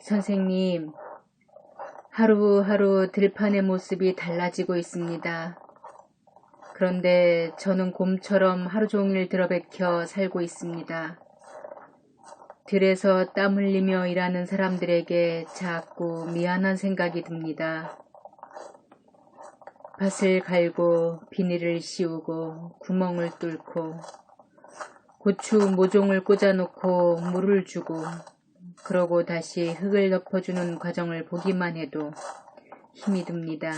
선생님, 하루하루 들판의 모습이 달라지고 있습니다. 그런데 저는 곰처럼 하루 종일 들어박혀 살고 있습니다. 들에서 땀 흘리며 일하는 사람들에게 자꾸 미안한 생각이 듭니다. 밭을 갈고 비닐을 씌우고 구멍을 뚫고 고추 모종을 꽂아놓고 물을 주고 그러고 다시 흙을 덮어주는 과정을 보기만 해도 힘이 듭니다.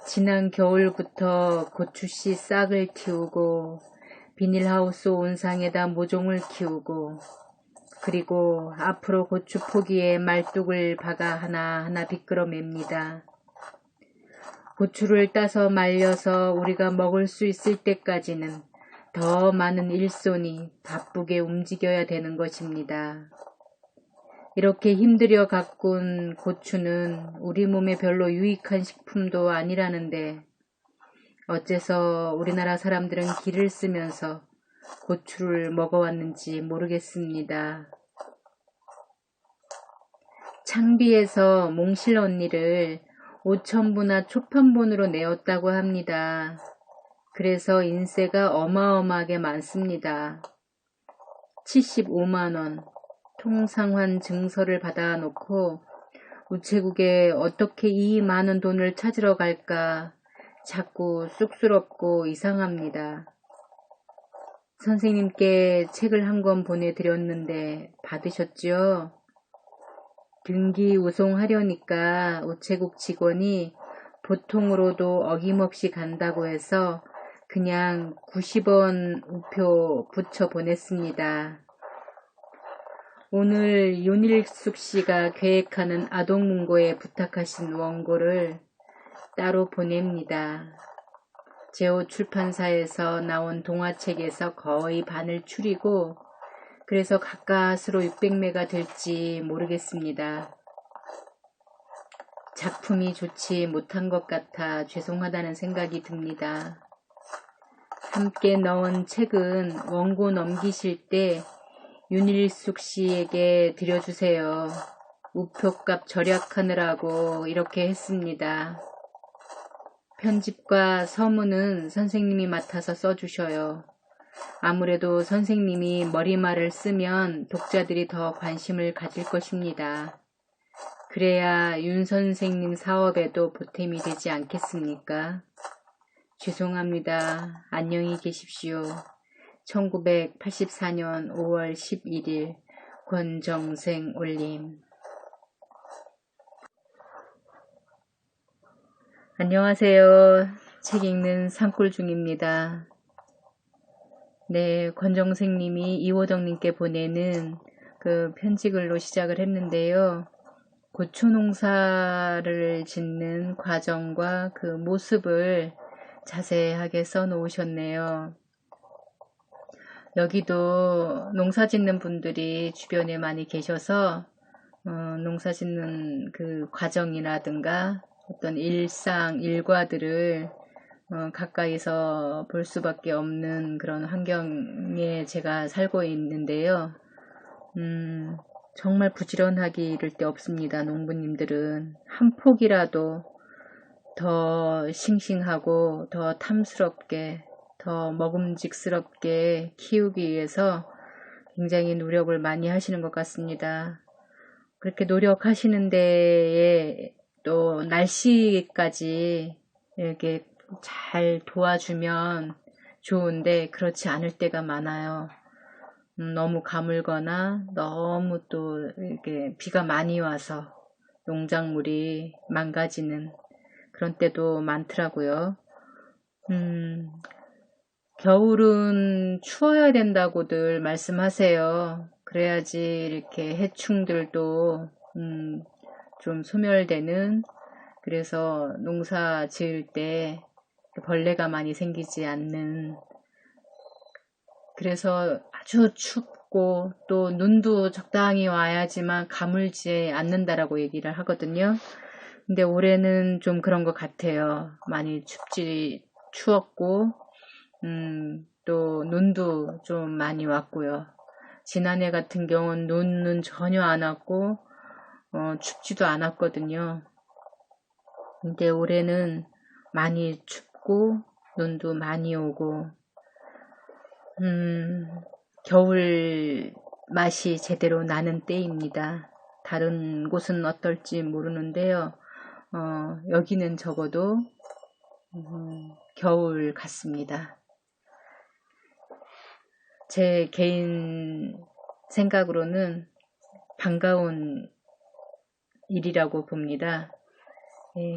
지난 겨울부터 고추씨 싹을 틔우고 비닐하우스 온상에다 모종을 키우고 그리고 앞으로 고추 포기에 말뚝을 박아 하나하나 비끄러맵니다. 고추를 따서 말려서 우리가 먹을 수 있을 때까지는 더 많은 일손이 바쁘게 움직여야 되는 것입니다. 이렇게 힘들여 가꾼 고추는 우리 몸에 별로 유익한 식품도 아니라는데 어째서 우리나라 사람들은 기를 쓰면서 고추를 먹어왔는지 모르겠습니다. 창비에서 몽실 언니를 5,000부나 초판본으로 내었다고 합니다. 그래서 인세가 어마어마하게 많습니다. 75만원 통상환 증서를 받아놓고 우체국에 어떻게 이 많은 돈을 찾으러 갈까 자꾸 쑥스럽고 이상합니다. 선생님께 책을 한 권 보내드렸는데 받으셨죠? 등기 우송하려니까 우체국 직원이 보통으로도 어김없이 간다고 해서 그냥 90원 우표 붙여 보냈습니다. 오늘 윤일숙 씨가 계획하는 아동문고에 부탁하신 원고를 따로 보냅니다. 제오 출판사에서 나온 동화책에서 거의 반을 추리고 그래서 가까스로 600매가 될지 모르겠습니다. 작품이 좋지 못한 것 같아 죄송하다는 생각이 듭니다. 함께 넣은 책은 원고 넘기실 때 윤일숙 씨에게 드려주세요. 우표값 절약하느라고 이렇게 했습니다. 편집과 서문은 선생님이 맡아서 써주셔요. 아무래도 선생님이 머리말을 쓰면 독자들이 더 관심을 가질 것입니다. 그래야 윤 선생님 사업에도 보탬이 되지 않겠습니까? 죄송합니다. 안녕히 계십시오. 1984년 5월 11일 권정생 올림. 안녕하세요. 책 읽는 산골 중입니다. 네, 권정생님이 이호정님께 보내는 그 편지글로 시작을 했는데요. 고추 농사를 짓는 과정과 그 모습을 자세하게 써놓으셨네요. 여기도 농사 짓는 분들이 주변에 많이 계셔서 농사 짓는 그 과정이라든가 어떤 일과들을 가까이서 볼 수밖에 없는 그런 환경에 제가 살고 있는데요. 정말 부지런하기 이를 데 없습니다. 농부님들은 한 폭이라도 더 싱싱하고 더 탐스럽게 더 먹음직스럽게 키우기 위해서 굉장히 노력을 많이 하시는 것 같습니다. 그렇게 노력하시는 데에 또 날씨까지 이렇게 잘 도와주면 좋은데 그렇지 않을 때가 많아요. 너무 가물거나 너무 또 이렇게 비가 많이 와서 농작물이 망가지는 그런 때도 많더라고요. 겨울은 추워야 된다고들 말씀하세요. 그래야지 이렇게 해충들도 좀 소멸되는, 그래서 농사 지을 때 벌레가 많이 생기지 않는, 그래서 아주 춥고 또 눈도 적당히 와야지만 가물지 않는다라고 얘기를 하거든요. 근데 올해는 좀 그런 것 같아요. 많이 추웠고 또 눈도 좀 많이 왔고요. 지난해 같은 경우는 눈은 전혀 안 왔고 춥지도 않았거든요. 근데 올해는 많이 춥고 눈도 많이 오고 겨울 맛이 제대로 나는 때입니다. 다른 곳은 어떨지 모르는데요. 여기는 적어도 겨울 같습니다. 제 개인 생각으로는 반가운 일이라고 봅니다.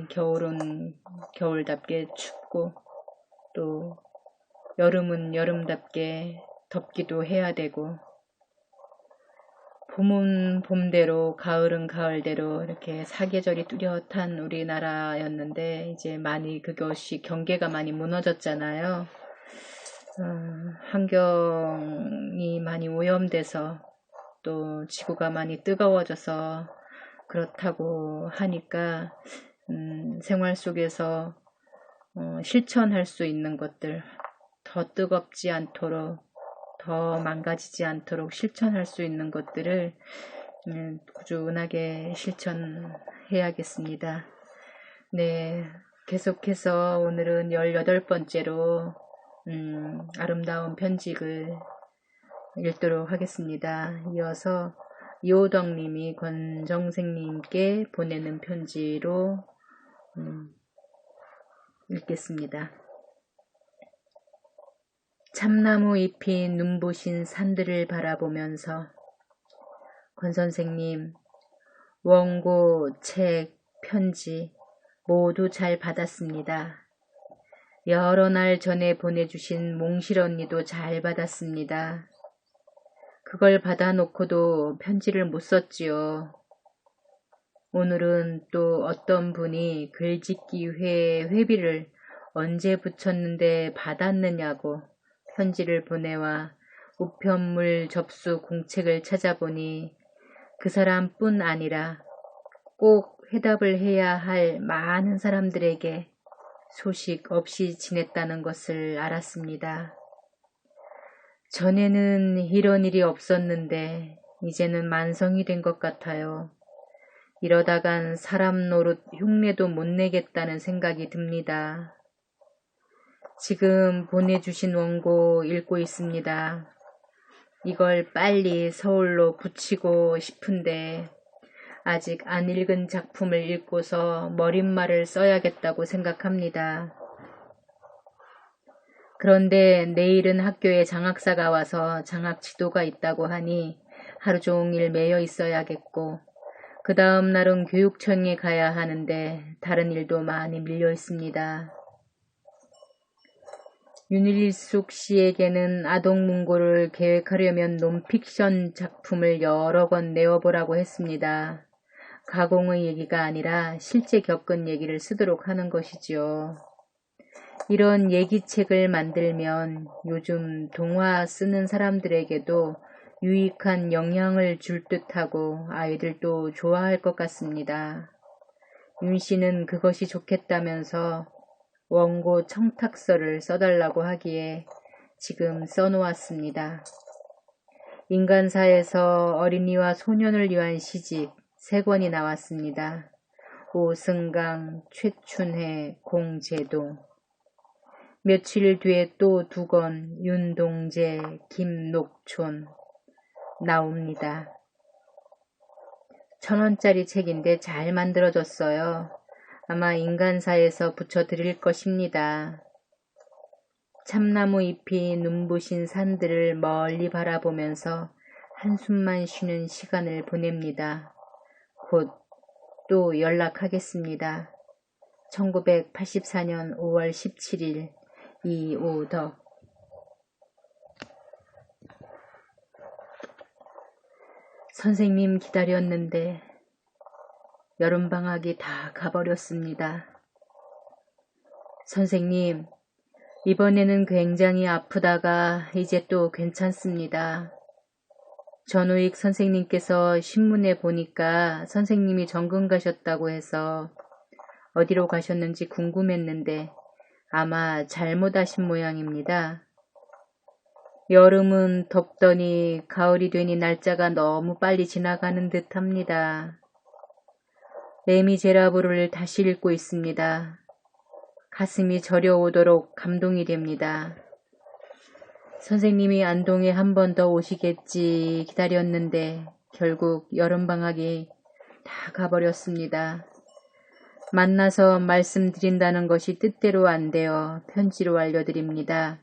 겨울은 겨울답게 춥고 또 여름은 여름답게 덥기도 해야 되고 봄은 봄대로 가을은 가을대로 이렇게 사계절이 뚜렷한 우리나라였는데 이제 많이 그것이 경계가 많이 무너졌잖아요. 환경이 많이 오염돼서 또 지구가 많이 뜨거워져서 그렇다고 하니까 생활 속에서 실천할 수 있는 것들, 더 뜨겁지 않도록 더 망가지지 않도록 실천할 수 있는 것들을 꾸준하게 실천해야겠습니다. 네, 계속해서 오늘은 18번째로 아름다운 편지를 읽도록 하겠습니다. 이어서 이호덕님이 권정생님께 보내는 편지로 읽겠습니다. 참나무 잎이 눈부신 산들을 바라보면서 권선생님, 원고, 책, 편지 모두 잘 받았습니다. 여러 날 전에 보내주신 몽실 언니도 잘 받았습니다. 그걸 받아놓고도 편지를 못 썼지요. 오늘은 또 어떤 분이 글짓기 회비를 언제 붙였는데 받았느냐고 편지를 보내와 우편물 접수 공책을 찾아보니 그 사람뿐 아니라 꼭 회답을 해야 할 많은 사람들에게 소식 없이 지냈다는 것을 알았습니다. 전에는 이런 일이 없었는데 이제는 만성이 된 것 같아요. 이러다간 사람 노릇 흉내도 못 내겠다는 생각이 듭니다. 지금 보내주신 원고 읽고 있습니다. 이걸 빨리 서울로 붙이고 싶은데 아직 안 읽은 작품을 읽고서 머릿말을 써야겠다고 생각합니다. 그런데 내일은 학교에 장학사가 와서 장학 지도가 있다고 하니 하루 종일 매여 있어야겠고 그 다음 날은 교육청에 가야 하는데 다른 일도 많이 밀려 있습니다. 윤일숙 씨에게는 아동문고를 계획하려면 논픽션 작품을 여러 권 내어보라고 했습니다. 가공의 얘기가 아니라 실제 겪은 얘기를 쓰도록 하는 것이지요. 이런 얘기책을 만들면 요즘 동화 쓰는 사람들에게도 유익한 영향을 줄 듯하고 아이들도 좋아할 것 같습니다. 윤 씨는 그것이 좋겠다면서 원고 청탁서를 써달라고 하기에 지금 써놓았습니다. 인간사에서 어린이와 소년을 위한 시집 3권이 나왔습니다. 오승강, 최춘혜, 공제동. 며칠 뒤에 또 2권 윤동재, 김녹촌 나옵니다. 1,000원짜리 책인데 잘 만들어졌어요. 아마 인간사에서 붙여드릴 것입니다. 참나무 잎이 눈부신 산들을 멀리 바라보면서 한숨만 쉬는 시간을 보냅니다. 곧 또 연락하겠습니다. 1984년 5월 17일 이오덕. 선생님 기다렸는데 여름방학이 다 가버렸습니다. 선생님, 이번에는 굉장히 아프다가 이제 또 괜찮습니다. 전우익 선생님께서 신문에 보니까 선생님이 전근 가셨다고 해서 어디로 가셨는지 궁금했는데 아마 잘못하신 모양입니다. 여름은 덥더니 가을이 되니 날짜가 너무 빨리 지나가는 듯합니다. 레미제라블을 다시 읽고 있습니다. 가슴이 저려오도록 감동이 됩니다. 선생님이 안동에 한 번 더 오시겠지 기다렸는데 결국 여름방학이 다 가버렸습니다. 만나서 말씀드린다는 것이 뜻대로 안 되어 편지로 알려드립니다.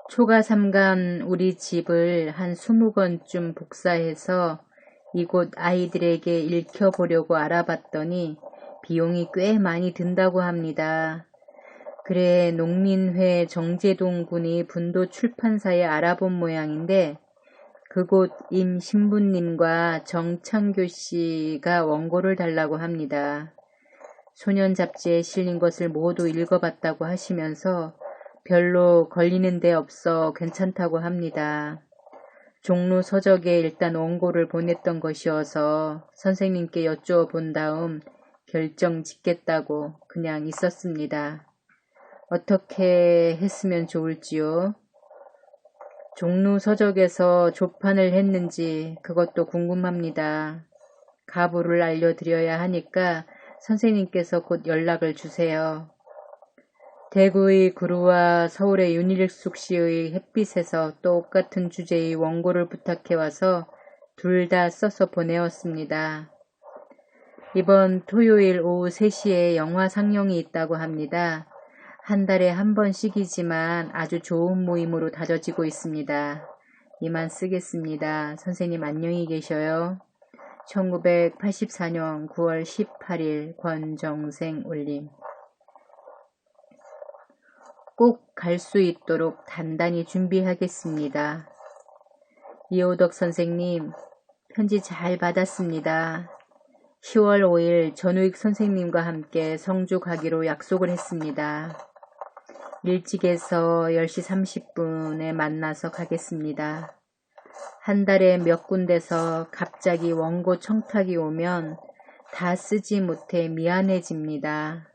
초가 3간 우리 집을 한 20권쯤 복사해서 이곳 아이들에게 읽혀보려고 알아봤더니 비용이 꽤 많이 든다고 합니다. 그래 농민회 정재동 군이 분도 출판사에 알아본 모양인데 그곳 임 신부님과 정창교 씨가 원고를 달라고 합니다. 소년 잡지에 실린 것을 모두 읽어봤다고 하시면서 별로 걸리는 데 없어 괜찮다고 합니다. 종로 서적에 일단 원고를 보냈던 것이어서 선생님께 여쭈어본 다음 결정 짓겠다고 그냥 있었습니다. 어떻게 했으면 좋을지요? 종로 서적에서 조판을 했는지 그것도 궁금합니다. 가부를 알려드려야 하니까 선생님께서 곧 연락을 주세요. 대구의 구루와 서울의 윤일숙 씨의 햇빛에서 똑같은 주제의 원고를 부탁해와서 둘 다 써서 보내었습니다. 이번 토요일 오후 3시에 영화 상영이 있다고 합니다. 한 달에 한 번씩이지만 아주 좋은 모임으로 다져지고 있습니다. 이만 쓰겠습니다. 선생님 안녕히 계셔요. 1984년 9월 18일 권정생 올림. 꼭 갈 수 있도록 단단히 준비하겠습니다. 이호덕 선생님, 편지 잘 받았습니다. 10월 5일 전우익 선생님과 함께 성주 가기로 약속을 했습니다. 일찍에서 10시 30분에 만나서 가겠습니다. 한 달에 몇 군데서 갑자기 원고 청탁이 오면 다 쓰지 못해 미안해집니다.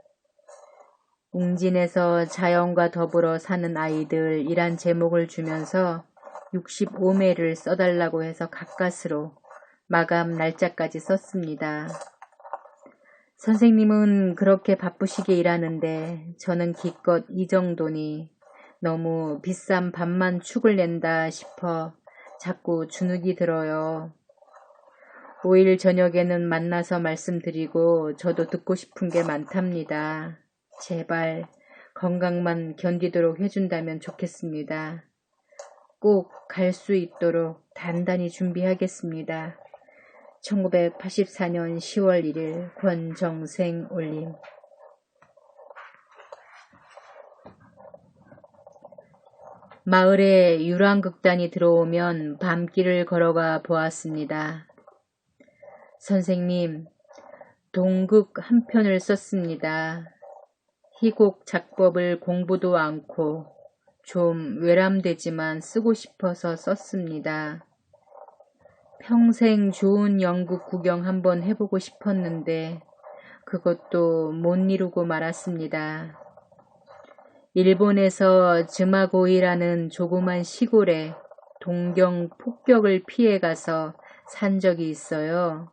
웅진에서 자연과 더불어 사는 아이들이란 제목을 주면서 65매를 써달라고 해서 가까스로 마감 날짜까지 썼습니다. 선생님은 그렇게 바쁘시게 일하는데 저는 기껏 이 정도니 너무 비싼 밥만 축을 낸다 싶어 자꾸 주눅이 들어요. 5일 저녁에는 만나서 말씀드리고 저도 듣고 싶은 게 많답니다. 제발 건강만 견디도록 해준다면 좋겠습니다. 꼭 갈 수 있도록 단단히 준비하겠습니다. 1984년 10월 1일 권정생 올림. 마을에 유랑극단이 들어오면 밤길을 걸어가 보았습니다. 선생님, 동극 한 편을 썼습니다. 희곡 작법을 공부도 않고 좀 외람되지만 쓰고 싶어서 썼습니다. 평생 좋은 연극 구경 한번 해보고 싶었는데 그것도 못 이루고 말았습니다. 일본에서 즈마고이라는 조그만 시골에 동경 폭격을 피해가서 산 적이 있어요.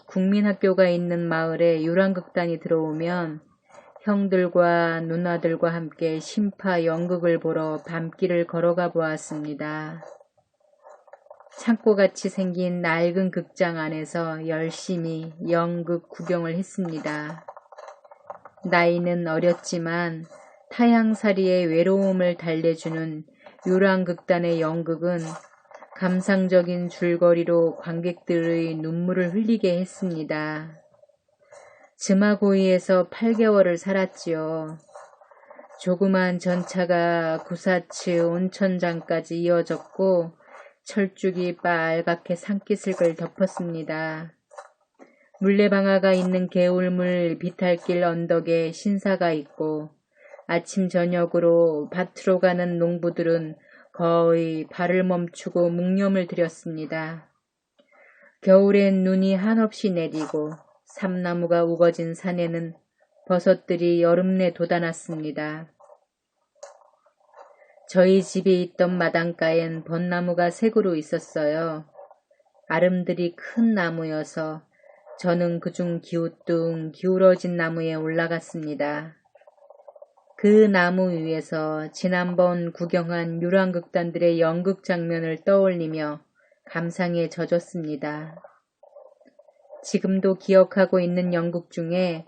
국민학교가 있는 마을에 유랑극단이 들어오면 형들과 누나들과 함께 신파 연극을 보러 밤길을 걸어가 보았습니다. 창고같이 생긴 낡은 극장 안에서 열심히 연극 구경을 했습니다. 나이는 어렸지만 타향살이의 외로움을 달래주는 유랑극단의 연극은 감상적인 줄거리로 관객들의 눈물을 흘리게 했습니다. 즈마고이에서 8개월을 살았지요. 조그만 전차가 구사츠 온천장까지 이어졌고 철쭉이 빨갛게 산기슭을 덮었습니다. 물레방아가 있는 개울물 비탈길 언덕에 신사가 있고 아침 저녁으로 밭으로 가는 농부들은 거의 발을 멈추고 묵념을 드렸습니다. 겨울엔 눈이 한없이 내리고 삼나무가 우거진 산에는 버섯들이 여름내 돋아났습니다. 저희 집에 있던 마당가엔 벚나무가 세 그루 있었어요. 아름드리 큰 나무여서 저는 그중 기우뚱 기울어진 나무에 올라갔습니다. 그 나무 위에서 지난번 구경한 유랑극단들의 연극 장면을 떠올리며 감상에 젖었습니다. 지금도 기억하고 있는 연극 중에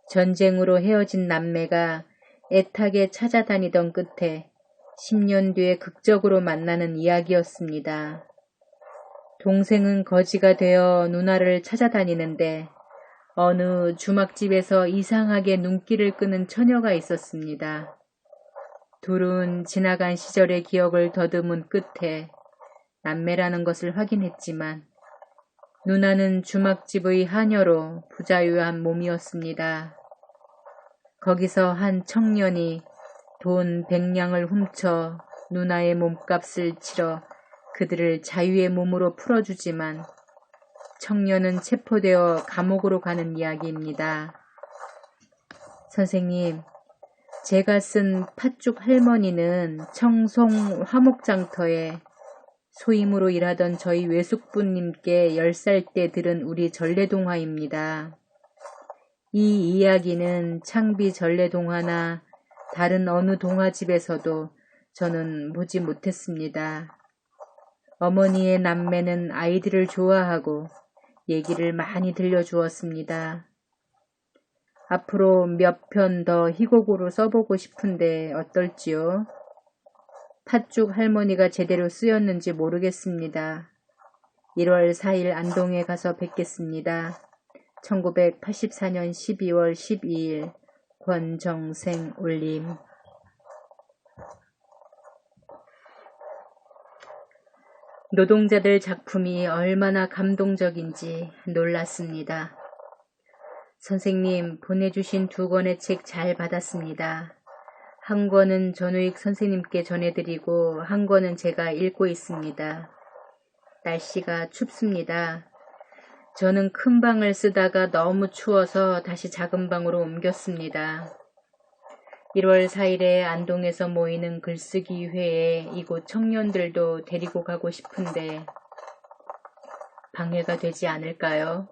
전쟁으로 헤어진 남매가 애타게 찾아다니던 끝에 10년 뒤에 극적으로 만나는 이야기였습니다. 동생은 거지가 되어 누나를 찾아다니는데 어느 주막집에서 이상하게 눈길을 끄는 처녀가 있었습니다. 둘은 지나간 시절의 기억을 더듬은 끝에 남매라는 것을 확인했지만 누나는 주막집의 하녀로 부자유한 몸이었습니다. 거기서 한 청년이 돈 100냥을 훔쳐 누나의 몸값을 치러 그들을 자유의 몸으로 풀어주지만 청년은 체포되어 감옥으로 가는 이야기입니다. 선생님, 제가 쓴 팥죽 할머니는 청송 화목장터에 소임으로 일하던 저희 외숙부님께 10살 때 들은 우리 전래동화입니다. 이 이야기는 창비 전래동화나 다른 어느 동화집에서도 저는 보지 못했습니다. 어머니의 남매는 아이들을 좋아하고 얘기를 많이 들려주었습니다. 앞으로 몇 편 더 희곡으로 써보고 싶은데 어떨지요? 팥죽 할머니가 제대로 쓰였는지 모르겠습니다. 1월 4일 안동에 가서 뵙겠습니다. 1984년 12월 12일 권정생 올림. 노동자들 작품이 얼마나 감동적인지 놀랐습니다. 선생님 보내주신 2권의 책 잘 받았습니다. 한 권은 전우익 선생님께 전해드리고 한 권은 제가 읽고 있습니다. 날씨가 춥습니다. 저는 큰 방을 쓰다가 너무 추워서 다시 작은 방으로 옮겼습니다. 1월 4일에 안동에서 모이는 글쓰기 회에 이곳 청년들도 데리고 가고 싶은데 방해가 되지 않을까요?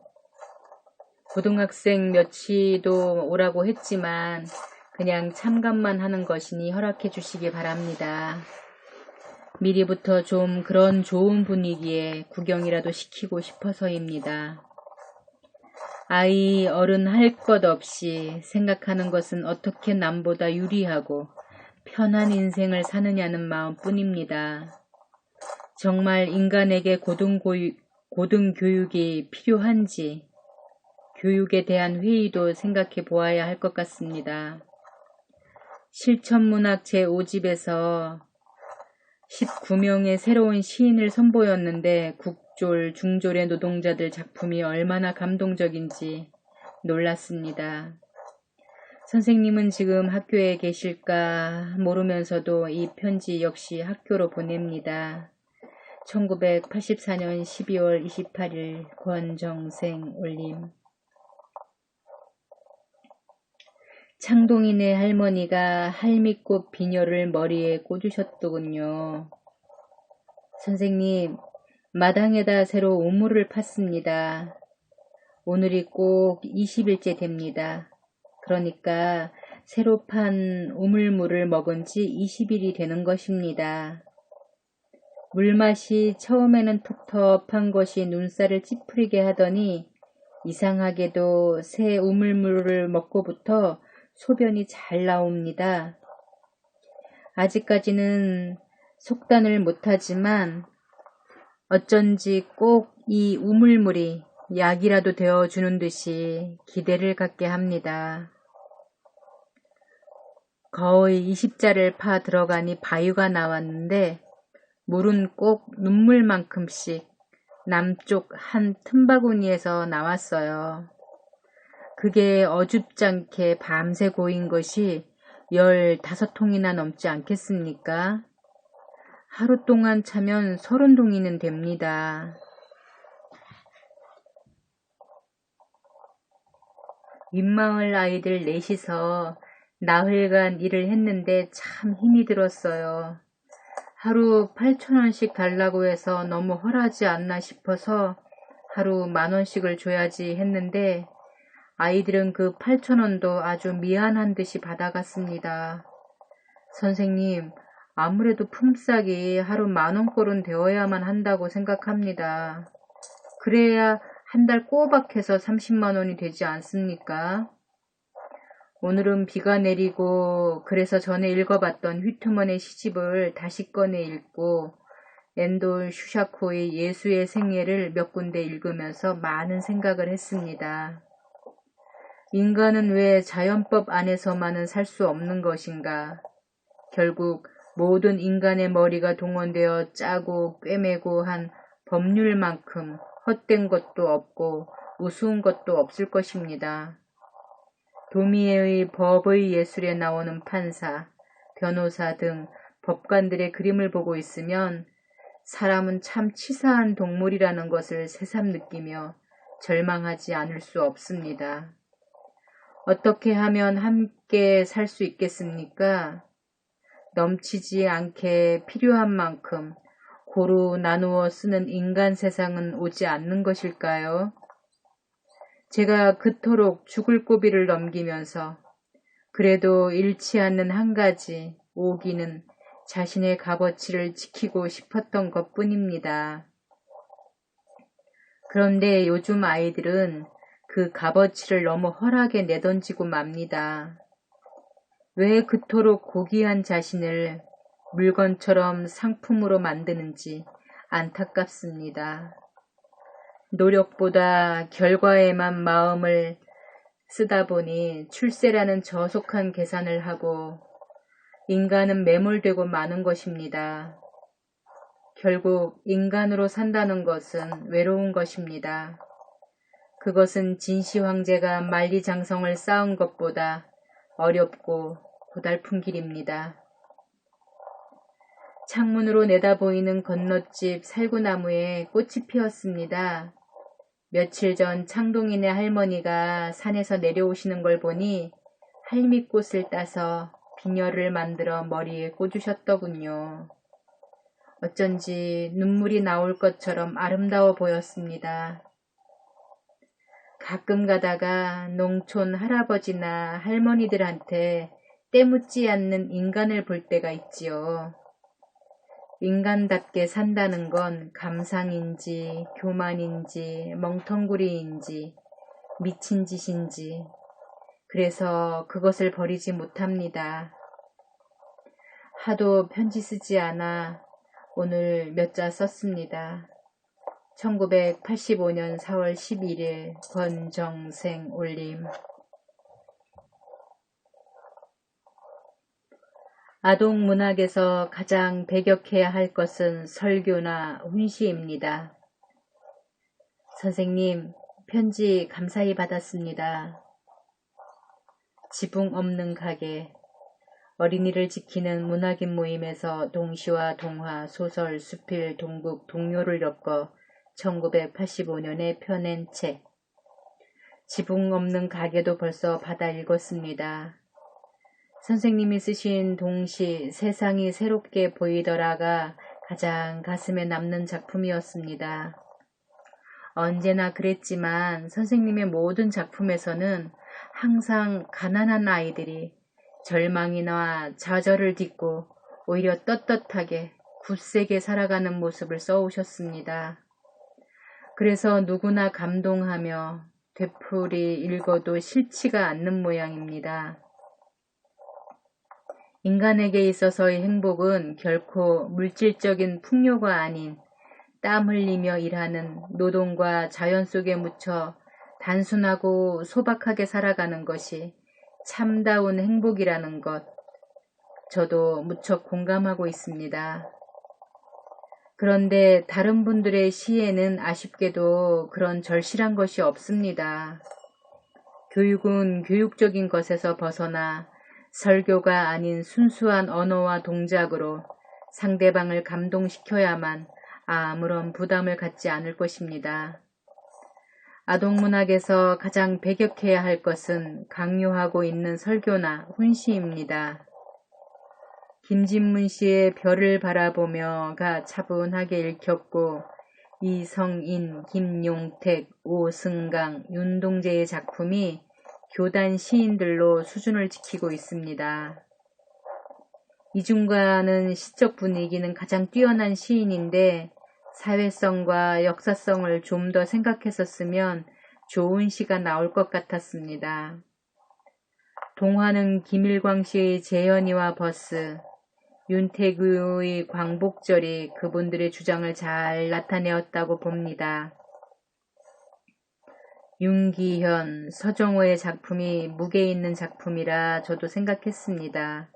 고등학생 몇이도 오라고 했지만 그냥 참관만 하는 것이니 허락해 주시기 바랍니다. 미리부터 좀 그런 좋은 분위기에 구경이라도 시키고 싶어서입니다. 아이 어른 할 것 없이 생각하는 것은 어떻게 남보다 유리하고 편한 인생을 사느냐는 마음뿐입니다. 정말 인간에게 고등교육이 필요한지 교육에 대한 회의도 생각해 보아야 할 것 같습니다. 실천문학 제5집에서 19명의 새로운 시인을 선보였는데 국졸, 중졸의 노동자들 작품이 얼마나 감동적인지 놀랐습니다. 선생님은 지금 학교에 계실까 모르면서도 이 편지 역시 학교로 보냅니다. 1984년 12월 28일 권정생 올림. 창동이네 할머니가 할미꽃 비녀를 머리에 꽂으셨더군요. 선생님, 마당에다 새로 우물을 팠습니다. 오늘이 꼭 20일째 됩니다. 그러니까 새로 판 우물물을 먹은 지 20일이 되는 것입니다. 물맛이 처음에는 텁텁한 것이 눈살을 찌푸리게 하더니 이상하게도 새 우물물을 먹고부터 소변이 잘 나옵니다. 아직까지는 속단을 못하지만 어쩐지 꼭 이 우물물이 약이라도 되어주는 듯이 기대를 갖게 합니다. 거의 20자를 파 들어가니 바위가 나왔는데 물은 꼭 눈물만큼씩 남쪽 한 틈바구니에서 나왔어요. 그게 어줍잖게 밤새 고인 것이 15통이나 넘지 않겠습니까? 하루 동안 차면 30동이는 됩니다. 윗마을 아이들 넷이서 나흘간 일을 했는데 참 힘이 들었어요. 하루 8,000원씩 달라고 해서 너무 헐하지 않나 싶어서 하루 10,000원씩을 줘야지 했는데 아이들은 그 8,000원도 아주 미안한 듯이 받아갔습니다. 선생님, 아무래도 품삯이 하루 10,000원꼴은 되어야만 한다고 생각합니다. 그래야 한 달 꼬박해서 30만 원이 되지 않습니까? 오늘은 비가 내리고 그래서 전에 읽어봤던 휘트먼의 시집을 다시 꺼내 읽고 앤돌 슈샤코의 예수의 생애를 몇 군데 읽으면서 많은 생각을 했습니다. 인간은 왜 자연법 안에서만은 살 수 없는 것인가? 결국 모든 인간의 머리가 동원되어 짜고 꿰매고 한 법률만큼 헛된 것도 없고 우스운 것도 없을 것입니다. 도미에의 법의 예술에 나오는 판사, 변호사 등 법관들의 그림을 보고 있으면 사람은 참 치사한 동물이라는 것을 새삼 느끼며 절망하지 않을 수 없습니다. 어떻게 하면 함께 살 수 있겠습니까? 넘치지 않게 필요한 만큼 고루 나누어 쓰는 인간 세상은 오지 않는 것일까요? 제가 그토록 죽을 고비를 넘기면서 그래도 잃지 않는 한 가지 오기는 자신의 값어치를 지키고 싶었던 것뿐입니다. 그런데 요즘 아이들은 그 값어치를 너무 헐하게 내던지고 맙니다. 왜 그토록 고귀한 자신을 물건처럼 상품으로 만드는지 안타깝습니다. 노력보다 결과에만 마음을 쓰다 보니 출세라는 저속한 계산을 하고 인간은 매몰되고 마는 것입니다. 결국 인간으로 산다는 것은 외로운 것입니다. 그것은 진시 황제가 만리장성을 쌓은 것보다 어렵고 고달픈 길입니다. 창문으로 내다보이는 건너집 살구나무에 꽃이 피었습니다. 며칠 전 창동이네 할머니가 산에서 내려오시는 걸 보니 할미꽃을 따서 비녀를 만들어 머리에 꽂으셨더군요. 어쩐지 눈물이 나올 것처럼 아름다워 보였습니다. 가끔 가다가 농촌 할아버지나 할머니들한테 때묻지 않는 인간을 볼 때가 있지요. 인간답게 산다는 건 감상인지 교만인지 멍텅구리인지 미친 짓인지 그래서 그것을 버리지 못합니다. 하도 편지 쓰지 않아 오늘 몇 자 썼습니다. 1985년 4월 11일 권정생 올림. 아동문학에서 가장 배격해야 할 것은 설교나 훈시입니다. 선생님, 편지 감사히 받았습니다. 지붕 없는 가게. 어린이를 지키는 문학인 모임에서 동시와 동화, 소설, 수필, 동북, 동요를 엮어 1985년에 펴낸 책. 지붕 없는 가게도 벌써 받아 읽었습니다. 선생님이 쓰신 동시 세상이 새롭게 보이더라가 가장 가슴에 남는 작품이었습니다. 언제나 그랬지만 선생님의 모든 작품에서는 항상 가난한 아이들이 절망이나 좌절을 딛고 오히려 떳떳하게 굳세게 살아가는 모습을 써오셨습니다. 그래서 누구나 감동하며 되풀이 읽어도 싫지가 않는 모양입니다. 인간에게 있어서의 행복은 결코 물질적인 풍요가 아닌 땀 흘리며 일하는 노동과 자연 속에 묻혀 단순하고 소박하게 살아가는 것이 참다운 행복이라는 것, 저도 무척 공감하고 있습니다. 그런데 다른 분들의 시에는 아쉽게도 그런 절실한 것이 없습니다. 교육은 교육적인 것에서 벗어나 설교가 아닌 순수한 언어와 동작으로 상대방을 감동시켜야만 아무런 부담을 갖지 않을 것입니다. 아동문학에서 가장 배격해야 할 것은 강요하고 있는 설교나 훈시입니다. 김진문 씨의 별을 바라보며가 차분하게 읽혔고 이성인, 김용택, 오승강, 윤동재의 작품이 교단 시인들로 수준을 지키고 있습니다. 이중과는 시적 분위기는 가장 뛰어난 시인인데 사회성과 역사성을 좀 더 생각했었으면 좋은 시가 나올 것 같았습니다. 동화는 김일광 씨의 재현이와 버스, 윤태규의 광복절이 그분들의 주장을 잘 나타내었다고 봅니다. 윤기현, 서정호의 작품이 무게 있는 작품이라 저도 생각했습니다.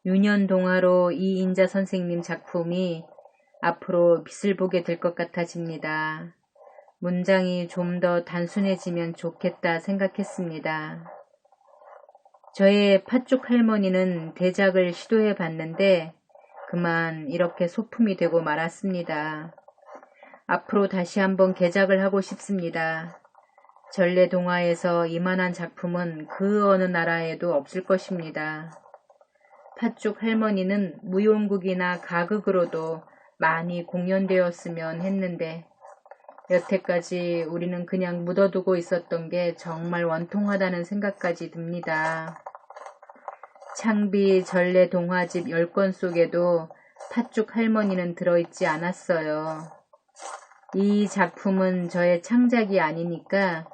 유년동화로 이인자 선생님 작품이 앞으로 빛을 보게 될 것 같아집니다. 문장이 좀 더 단순해지면 좋겠다 생각했습니다. 저의 팥죽 할머니는 대작을 시도해 봤는데 그만 이렇게 소품이 되고 말았습니다. 앞으로 다시 한번 개작을 하고 싶습니다. 전래동화에서 이만한 작품은 그 어느 나라에도 없을 것입니다. 팥죽 할머니는 무용극이나 가극으로도 많이 공연되었으면 했는데 여태까지 우리는 그냥 묻어두고 있었던 게 정말 원통하다는 생각까지 듭니다. 창비 전래 동화집 10권 속에도 팥죽 할머니는 들어있지 않았어요. 이 작품은 저의 창작이 아니니까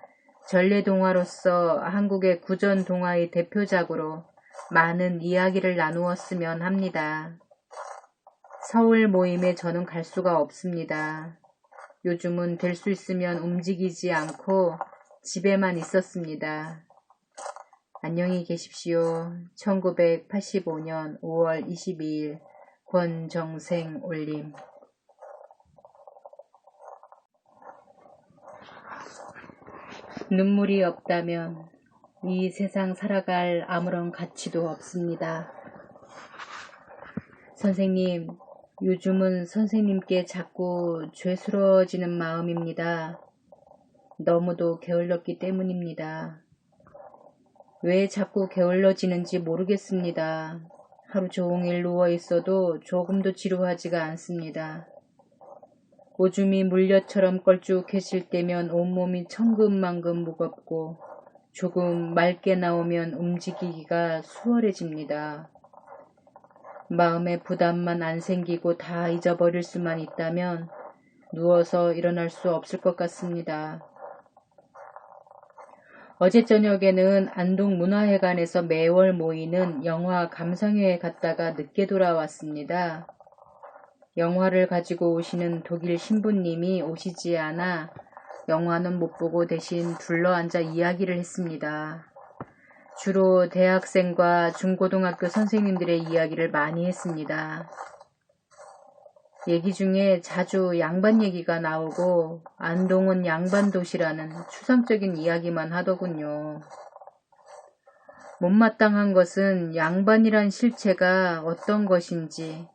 전래 동화로서 한국의 구전 동화의 대표작으로 많은 이야기를 나누었으면 합니다. 서울 모임에 저는 갈 수가 없습니다. 요즘은 될 수 있으면 움직이지 않고 집에만 있었습니다. 안녕히 계십시오. 1985년 5월 22일 권정생 올림. 눈물이 없다면 이 세상 살아갈 아무런 가치도 없습니다. 선생님, 요즘은 선생님께 자꾸 죄스러워지는 마음입니다. 너무도 게을렀기 때문입니다. 왜 자꾸 게을러지는지 모르겠습니다. 하루 종일 누워있어도 조금도 지루하지가 않습니다. 오줌이 물엿처럼 걸쭉해질 때면 온몸이 천근만근 무겁고 조금 맑게 나오면 움직이기가 수월해집니다. 마음의 부담만 안 생기고 다 잊어버릴 수만 있다면 누워서 일어날 수 없을 것 같습니다. 어제 저녁에는 안동문화회관에서 매월 모이는 영화 감상회에 갔다가 늦게 돌아왔습니다. 영화를 가지고 오시는 독일 신부님이 오시지 않아 영화는 못 보고 대신 둘러앉아 이야기를 했습니다. 주로 대학생과 중고등학교 선생님들의 이야기를 많이 했습니다. 얘기 중에 자주 양반 얘기가 나오고 안동은 양반 도시라는 추상적인 이야기만 하더군요. 못마땅한 것은 양반이란 실체가 어떤 것인지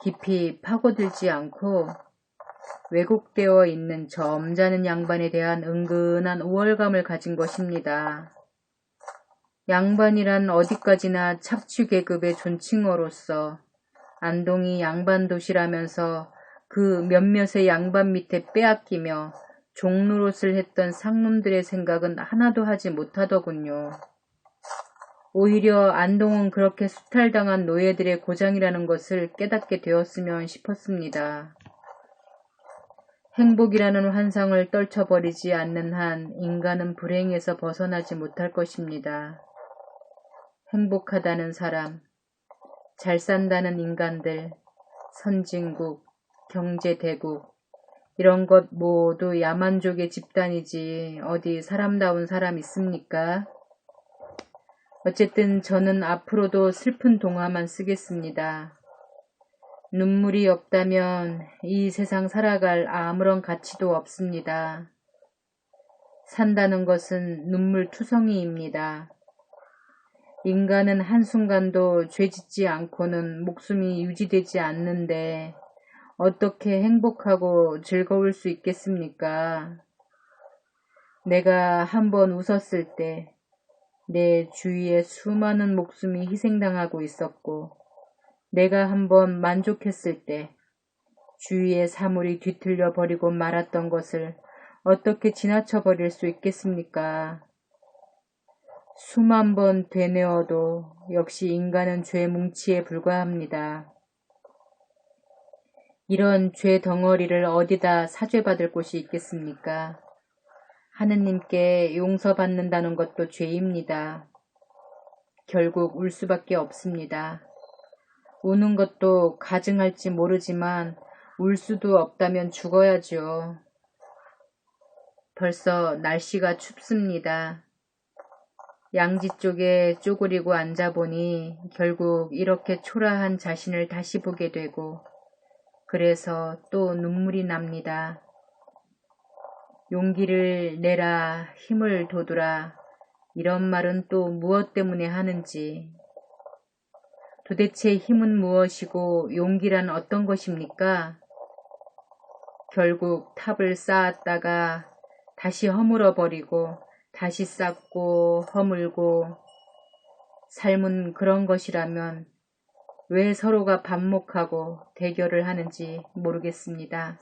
깊이 파고들지 않고 왜곡되어 있는 점잖은 양반에 대한 은근한 우월감을 가진 것입니다. 양반이란 어디까지나 착취계급의 존칭어로서 안동이 양반 도시라면서 그 몇몇의 양반 밑에 빼앗기며 종노릇을 했던 상놈들의 생각은 하나도 하지 못하더군요. 오히려 안동은 그렇게 수탈당한 노예들의 고장이라는 것을 깨닫게 되었으면 싶었습니다. 행복이라는 환상을 떨쳐버리지 않는 한 인간은 불행에서 벗어나지 못할 것입니다. 행복하다는 사람, 잘 산다는 인간들, 선진국, 경제대국, 이런 것 모두 야만족의 집단이지 어디 사람다운 사람 있습니까? 어쨌든 저는 앞으로도 슬픈 동화만 쓰겠습니다. 눈물이 없다면 이 세상 살아갈 아무런 가치도 없습니다. 산다는 것은 눈물투성이입니다. 인간은 한순간도 죄짓지 않고는 목숨이 유지되지 않는데 어떻게 행복하고 즐거울 수 있겠습니까? 내가 한번 웃었을 때, 내 주위에 수많은 목숨이 희생당하고 있었고 내가 한번 만족했을 때 주위의 사물이 뒤틀려 버리고 말았던 것을 어떻게 지나쳐 버릴 수 있겠습니까? 수만 번 되뇌어도 역시 인간은 죄 뭉치에 불과합니다. 이런 죄 덩어리를 어디다 사죄받을 곳이 있겠습니까? 하느님께 용서받는다는 것도 죄입니다. 결국 울 수밖에 없습니다. 우는 것도 가증할지 모르지만 울 수도 없다면 죽어야죠. 벌써 날씨가 춥습니다. 양지 쪽에 쪼그리고 앉아보니 결국 이렇게 초라한 자신을 다시 보게 되고 그래서 또 눈물이 납니다. 용기를 내라, 힘을 돋우라, 이런 말은 또 무엇 때문에 하는지. 도대체 힘은 무엇이고 용기란 어떤 것입니까? 결국 탑을 쌓았다가 다시 허물어버리고 다시 쌓고 허물고, 삶은 그런 것이라면 왜 서로가 반목하고 대결을 하는지 모르겠습니다.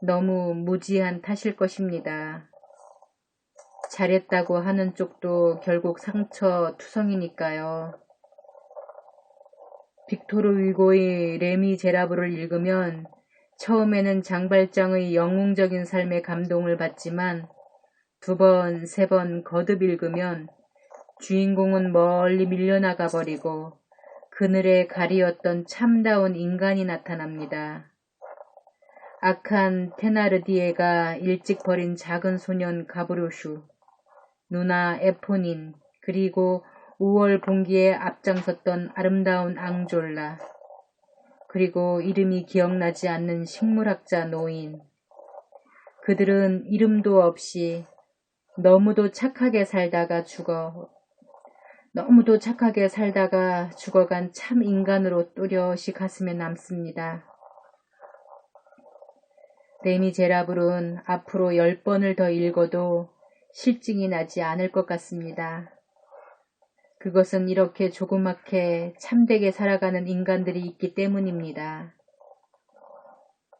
너무 무지한 탓일 것입니다. 잘했다고 하는 쪽도 결국 상처투성이니까요. 빅토르 위고의 레미제라블을 읽으면 처음에는 장발장의 영웅적인 삶에 감동을 받지만 두 번, 세 번 거듭 읽으면 주인공은 멀리 밀려나가 버리고 그늘에 가리었던 참다운 인간이 나타납니다. 악한 테나르디에가 일찍 버린 작은 소년 가브로슈, 누나 에포닌, 그리고 5월 봉기에 앞장섰던 아름다운 앙졸라, 그리고 이름이 기억나지 않는 식물학자 노인. 그들은 이름도 없이 너무도 착하게 살다가 죽어간 참 인간으로 또렷이 가슴에 남습니다. 레미제라블은 앞으로 10번을 더 읽어도 실증이 나지 않을 것 같습니다. 그것은 이렇게 조그맣게 참되게 살아가는 인간들이 있기 때문입니다.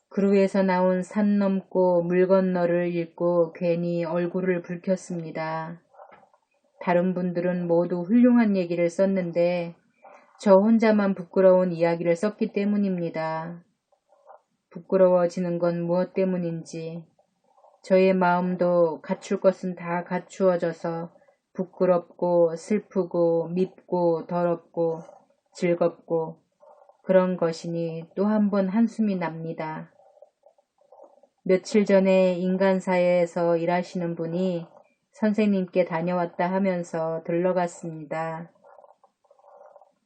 그루에서 나온 산 넘고 물 건너를 읽고 괜히 얼굴을 붉혔습니다. 다른 분들은 모두 훌륭한 얘기를 썼는데 저 혼자만 부끄러운 이야기를 썼기 때문입니다. 부끄러워지는 건 무엇 때문인지 저의 마음도 갖출 것은 다 갖추어져서 부끄럽고 슬프고 밉고 더럽고 즐겁고 그런 것이니 또 한 번 한숨이 납니다. 며칠 전에 인간사회에서 일하시는 분이 선생님께 다녀왔다 하면서 들러갔습니다.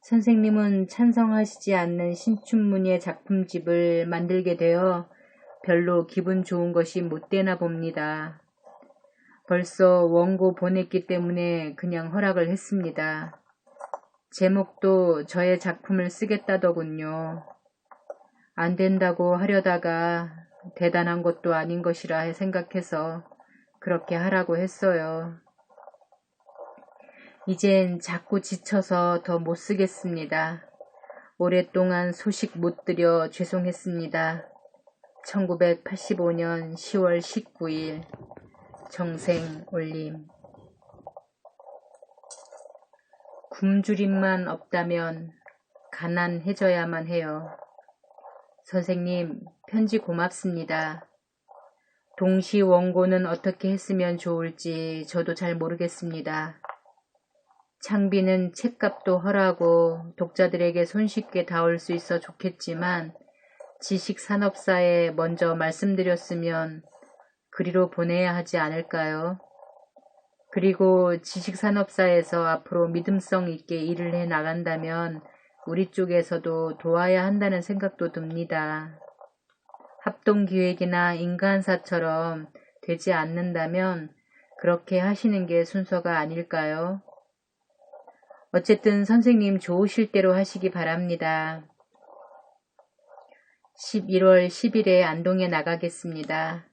선생님은 찬성하시지 않는 신춘문예 작품집을 만들게 되어 별로 기분 좋은 것이 못 되나 봅니다. 벌써 원고 보냈기 때문에 그냥 허락을 했습니다. 제목도 저의 작품을 쓰겠다더군요. 안 된다고 하려다가 대단한 것도 아닌 것이라 생각해서 그렇게 하라고 했어요. 이젠 자꾸 지쳐서 더 못 쓰겠습니다. 오랫동안 소식 못 드려 죄송했습니다. 1985년 10월 19일 정생 올림. 굶주림만 없다면 가난해져야만 해요. 선생님, 편지 고맙습니다. 동시 원고는 어떻게 했으면 좋을지 저도 잘 모르겠습니다. 창비는 책값도 헐하고 독자들에게 손쉽게 닿을 수 있어 좋겠지만 지식산업사에 먼저 말씀드렸으면 그리로 보내야 하지 않을까요? 그리고 지식산업사에서 앞으로 믿음성 있게 일을 해 나간다면 우리 쪽에서도 도와야 한다는 생각도 듭니다. 합동기획이나 인간사처럼 되지 않는다면 그렇게 하시는 게 순서가 아닐까요? 어쨌든 선생님 좋으실 대로 하시기 바랍니다. 11월 10일에 안동에 나가겠습니다.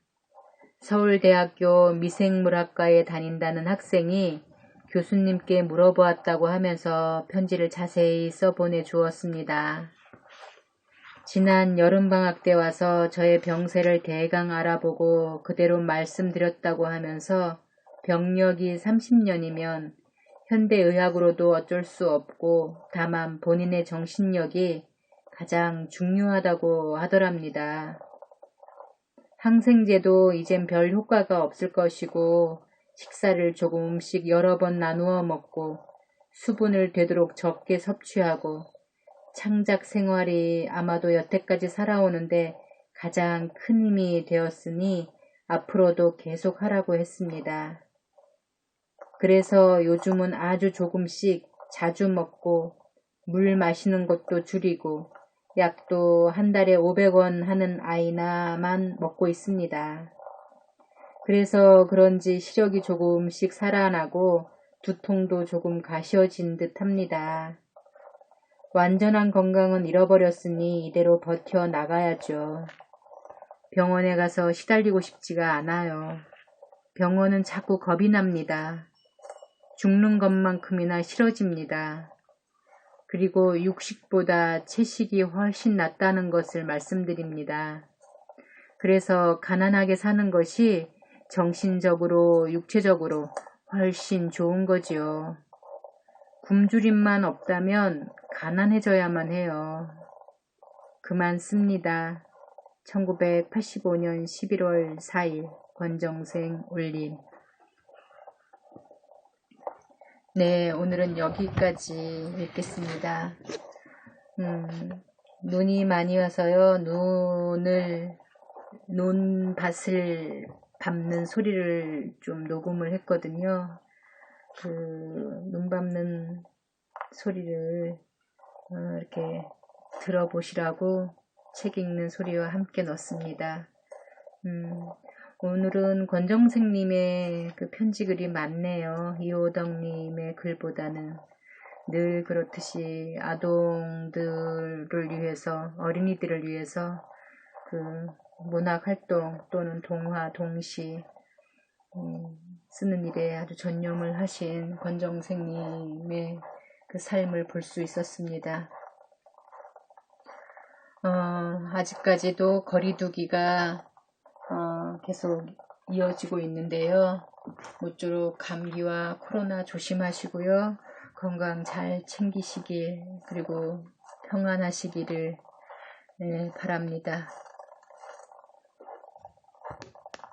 서울대학교 미생물학과에 다닌다는 학생이 교수님께 물어보았다고 하면서 편지를 자세히 써보내 주었습니다. 지난 여름방학 때 와서 저의 병세를 대강 알아보고 그대로 말씀드렸다고 하면서 병력이 30년이면 현대의학으로도 어쩔 수 없고 다만 본인의 정신력이 가장 중요하다고 하더랍니다. 항생제도 이젠 별 효과가 없을 것이고 식사를 조금씩 여러 번 나누어 먹고 수분을 되도록 적게 섭취하고 창작 생활이 아마도 여태까지 살아오는데 가장 큰 힘이 되었으니 앞으로도 계속 하라고 했습니다. 그래서 요즘은 아주 조금씩 자주 먹고 물 마시는 것도 줄이고 약도 한 달에 500원 하는 아이나만 먹고 있습니다. 그래서 그런지 시력이 조금씩 살아나고 두통도 조금 가시워진 듯 합니다. 완전한 건강은 잃어버렸으니 이대로 버텨나가야죠. 병원에 가서 시달리고 싶지가 않아요. 병원은 자꾸 겁이 납니다. 죽는 것만큼이나 싫어집니다. 그리고 육식보다 채식이 훨씬 낫다는 것을 말씀드립니다. 그래서 가난하게 사는 것이 정신적으로, 육체적으로 훨씬 좋은 거지요. 굶주림만 없다면 가난해져야만 해요. 그만 씁니다. 1985년 11월 4일 권정생 올림. 네, 오늘은 여기까지 읽겠습니다. 눈이 많이 와서요. 논밭을 밟는 소리를 좀 녹음을 했거든요. 그 눈 밟는 소리를 이렇게 들어보시라고 책 읽는 소리와 함께 넣었습니다. 오늘은 권정생님의 그 편지글이 많네요. 이호덕님의 글보다는. 늘 그렇듯이 아동들을 위해서, 어린이들을 위해서 그 문학활동 또는 동화, 동시 쓰는 일에 아주 전념을 하신 권정생님의 그 삶을 볼 수 있었습니다. 아직까지도 거리두기가 계속 이어지고 있는데요. 모쪼록 감기와 코로나 조심하시고요. 건강 잘 챙기시길 그리고 평안하시기를 바랍니다.